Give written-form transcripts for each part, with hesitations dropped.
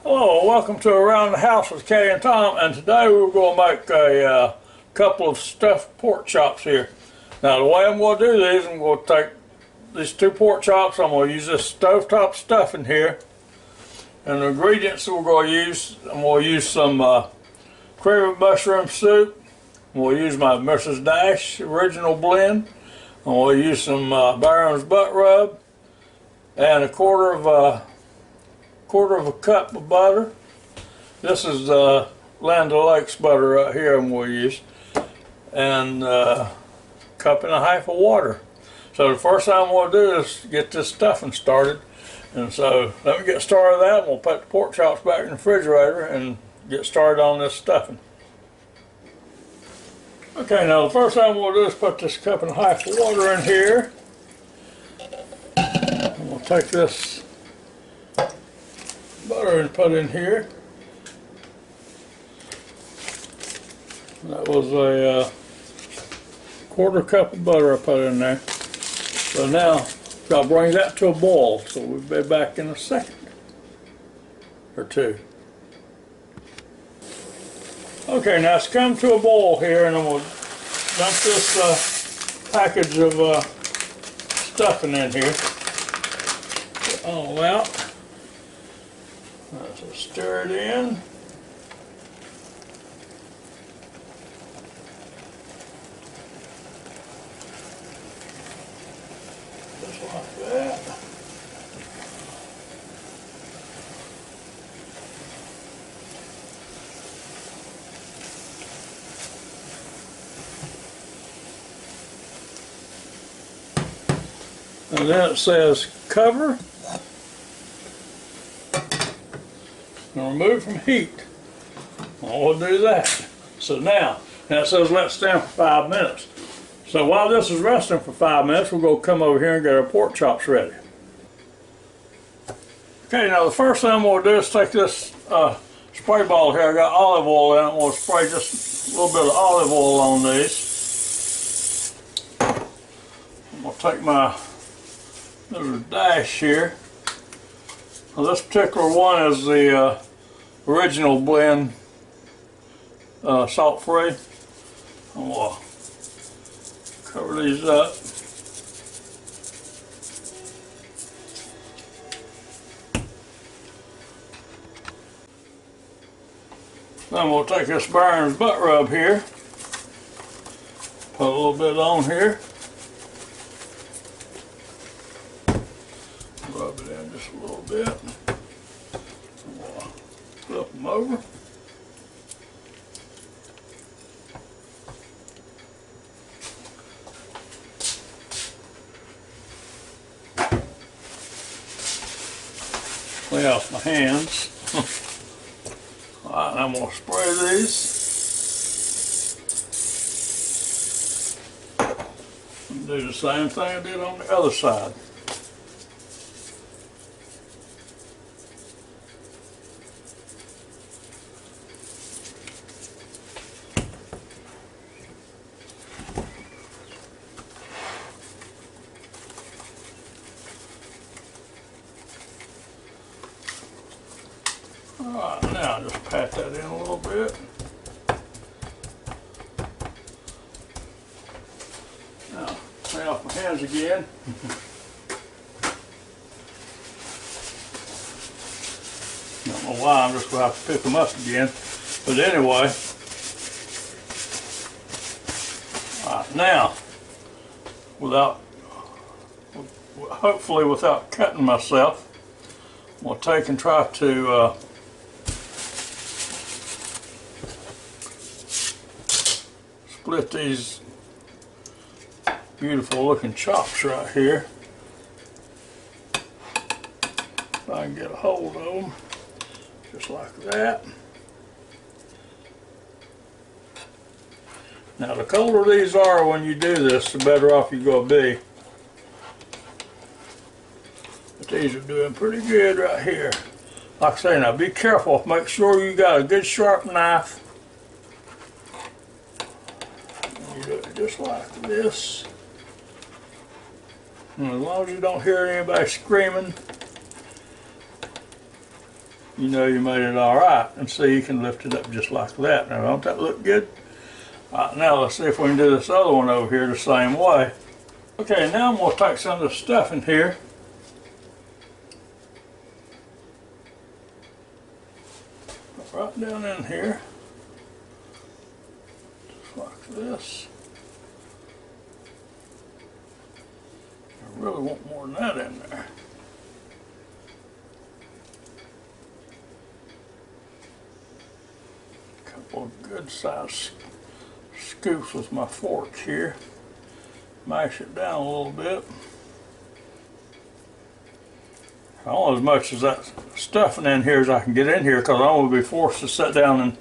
Hello, welcome to Around the House with Kay and Tom, and today we're going to make a couple of stuffed pork chops here. Now the way I'm going to do these, I'm going to take these two pork chops, I'm going to use this stovetop stuffing here, and the ingredients that we're going to use, I'm going to use some cream of mushroom soup, I'm going to use my Mrs. Dash original blend, I'm going to use some BYRON'S butt rub, and a quarter of a cup of butter. This is NINJA Deluxe butter right here I'm going to use, and a cup and a half of water. So the first thing I'm going to do is get this stuffing started, and so let me get started with that, and we'll put the pork chops back in the refrigerator and get started on this stuffing. Okay, now the first thing I'm going to do is put this cup and a half of water in here. I'm going to take this butter and put in here. That was a quarter cup of butter I put in there. So now I'll bring that to a boil, so we'll be back in a second or two. Okay, now it's come to a boil here, and I'm going to dump this package of stuffing in here. Get it all out. So stir it in. Just like that. And then it says cover and remove from heat. I'll do that. So now it says let stand for 5 minutes. So while this is resting for 5 minutes, we're going to come over here and get our pork chops ready. Okay, now the first thing I'm going to do is take this spray bottle here. I got olive oil in it. I'm going to spray just a little bit of olive oil on these. I'm going to take my little dash here. Now this particular one is the original blend, salt free. I'm going to cover these up. Then we'll take this BYRON'S butt rub here, put a little bit on here, rub it in just a little bit. Flip them over. Clean off my hands. Alright, I'm going to spray these. And do the same thing I did on the other side. Alright, now just pat that in a little bit. Now, clean off my hands again. Don't know why, I'm just going to have to pick them up again. But anyway, alright, now, hopefully without cutting myself, I'm going to take and try to split these beautiful looking chops right here. If I can get a hold of them, just like that. Now the colder these are when you do this, the better off you're going to be. But these are doing pretty good right here. Like I say, now be careful, make sure you got a good sharp knife. You do it just like this. And as long as you don't hear anybody screaming, you know you made it all right. And see, you can lift it up just like that. Now, don't that look good? All right, now let's see if we can do this other one over here the same way. Okay, now I'm going to take some of the stuff in here. Right down in here. Just like this. I really want more than that in there. A couple of good sized scoops with my fork here. Mash it down a little bit. I want as much of that stuffing in here as I can get in here, because I'm going to be forced to sit down and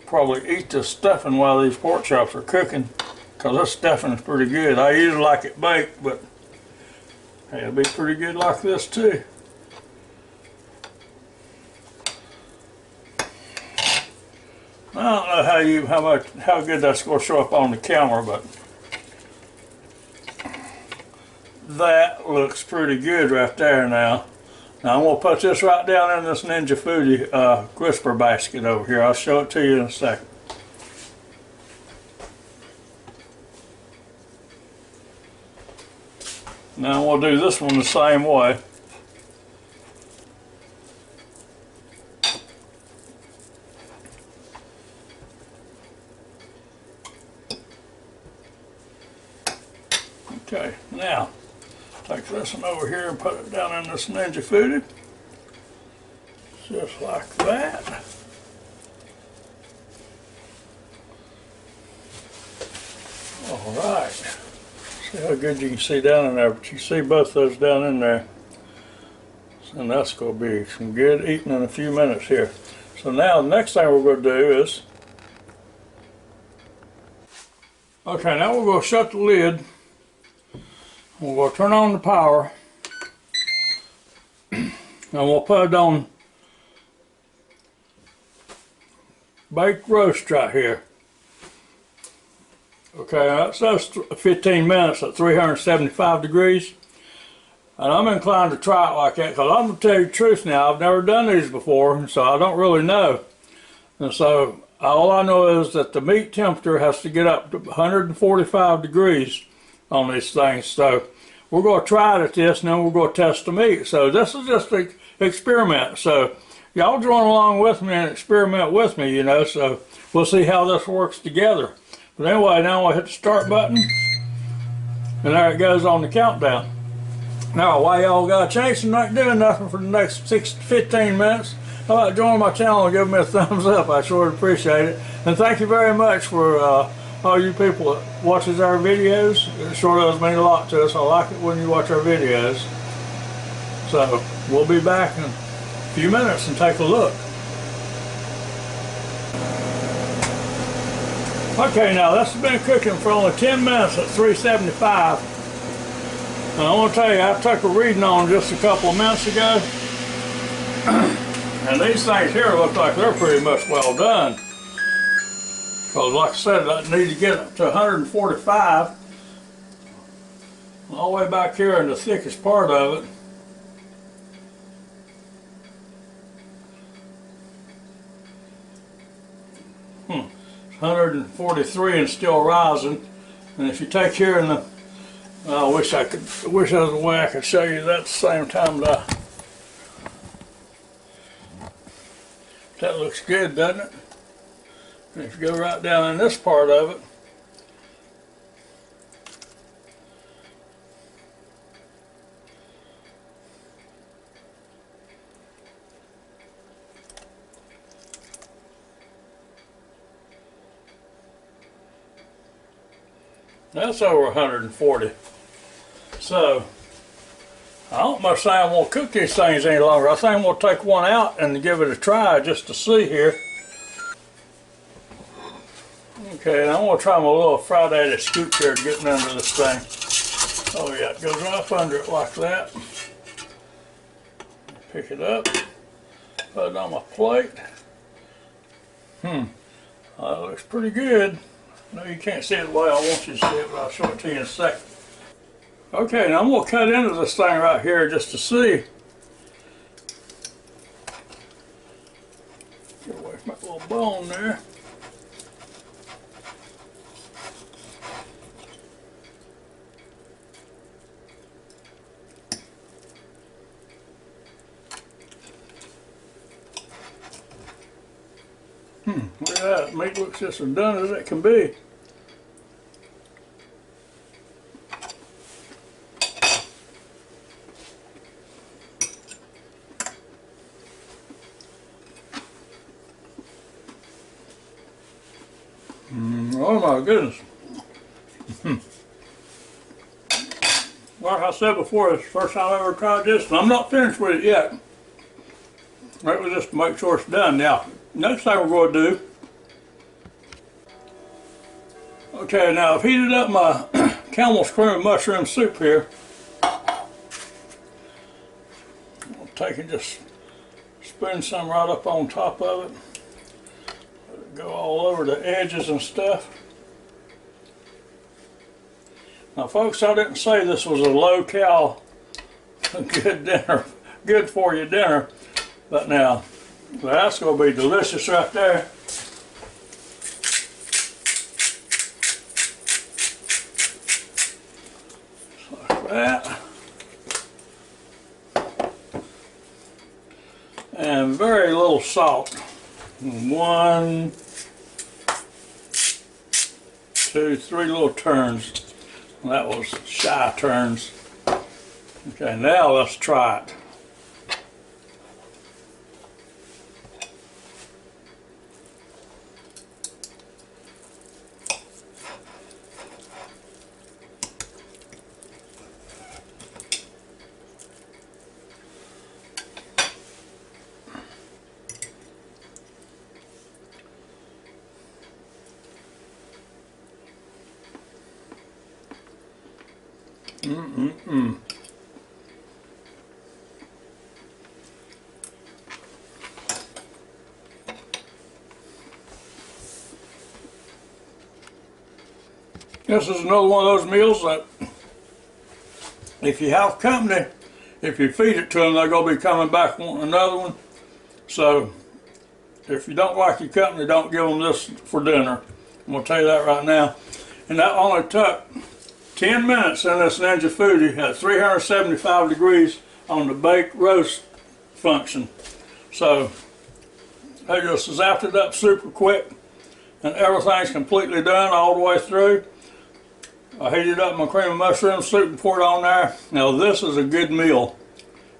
probably eat this stuffing while these pork chops are cooking, because this stuffing is pretty good. I usually like it baked, but hey, it'll be pretty good like this too. I don't know how good that's going to show up on the camera, but that looks pretty good right there now. Now I'm going to put this right down in this Ninja Foodie crisper basket over here. I'll show it to you in a second. Now we'll do this one the same way. Okay, now take this one over here and put it down in this Ninja Foodie. Just like that. Alright. See how good you can see down in there, but you see both those down in there. And that's going to be some good eating in a few minutes here. So now the next thing we're going to do is, okay, now we're going to shut the lid. We're going to turn on the power, and we'll put it on baked roast right here. Okay, that says 15 minutes at 375 degrees, and I'm inclined to try it like that, because I'm going to tell you the truth now, I've never done these before, so I don't really know. And so all I know is that the meat temperature has to get up to 145 degrees on these things. So we're going to try it at this, and then we're going to test the meat. So this is just an experiment. So y'all join along with me and experiment with me, you know, so we'll see how this works together. But anyway, now I'll hit the start button, and there it goes on the countdown. Now, while y'all got a chance and not doing nothing for the next 15 minutes, how about joining my channel and give me a thumbs up? I sure appreciate it. And thank you very much for all you people that watches our videos. It sure does mean a lot to us. I like it when you watch our videos. So we'll be back in a few minutes and take a look. Okay, now this has been cooking for only 10 minutes at 375. And I want to tell you, I took a reading on just a couple of minutes ago. And these things here look like they're pretty much well done. Because like I said, I need to get up to 145. All the way back here in the thickest part of it. It's 143 and still rising. And if you take here in the, I wish there was a way I could show you that at the same time that that looks good, doesn't it? And if you go right down in this part of it, that's over 140. So I don't much say I won't cook these things any longer. I think I'm going to take one out and give it a try just to see here. Okay, and I'm going to try my little Friday scoop here to get under this thing. Oh yeah, it goes right up under it like that. Pick it up, put it on my plate. That looks pretty good. No, you can't see it the way I want you to see it, but I'll show it to you in a second. Okay, now I'm going to cut into this thing right here just to see. little bone there. Look at that. Meat looks just as done as it can be. Oh my goodness. Like I said before, it's the first time I've ever tried this, and I'm not finished with it yet. That was just to make sure it's done. Now, next thing we're going to do, okay, now I've heated up my Camel's cream and mushroom soup here. I'll take and just spoon some right up on top of it. Let it go all over the edges and stuff. Now folks, I didn't say this was a low-cal good dinner, good for you dinner, but now that's going to be delicious right there. Like that. And very little salt. 1, 2, 3 little turns. That was shy turns. Okay, now let's try it. This is another one of those meals that if you have company, if you feed it to them, they're going to be coming back wanting another one. So if you don't like your company, don't give them this for dinner. I'm going to tell you that right now. And that only took 10 minutes in this Ninja Foodi at 375 degrees on the bake roast function. So they just zapped it up super quick, and everything's completely done all the way through. I heated up my cream of mushroom soup and poured it on there. Now this is a good meal.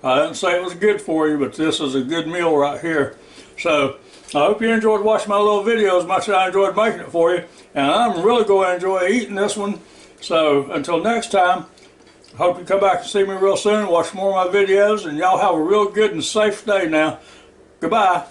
I didn't say it was good for you, but this is a good meal right here. So I hope you enjoyed watching my little video as much as I enjoyed making it for you. And I'm really going to enjoy eating this one. So until next time, I hope you come back and see me real soon, watch more of my videos, and y'all have a real good and safe day now. Goodbye.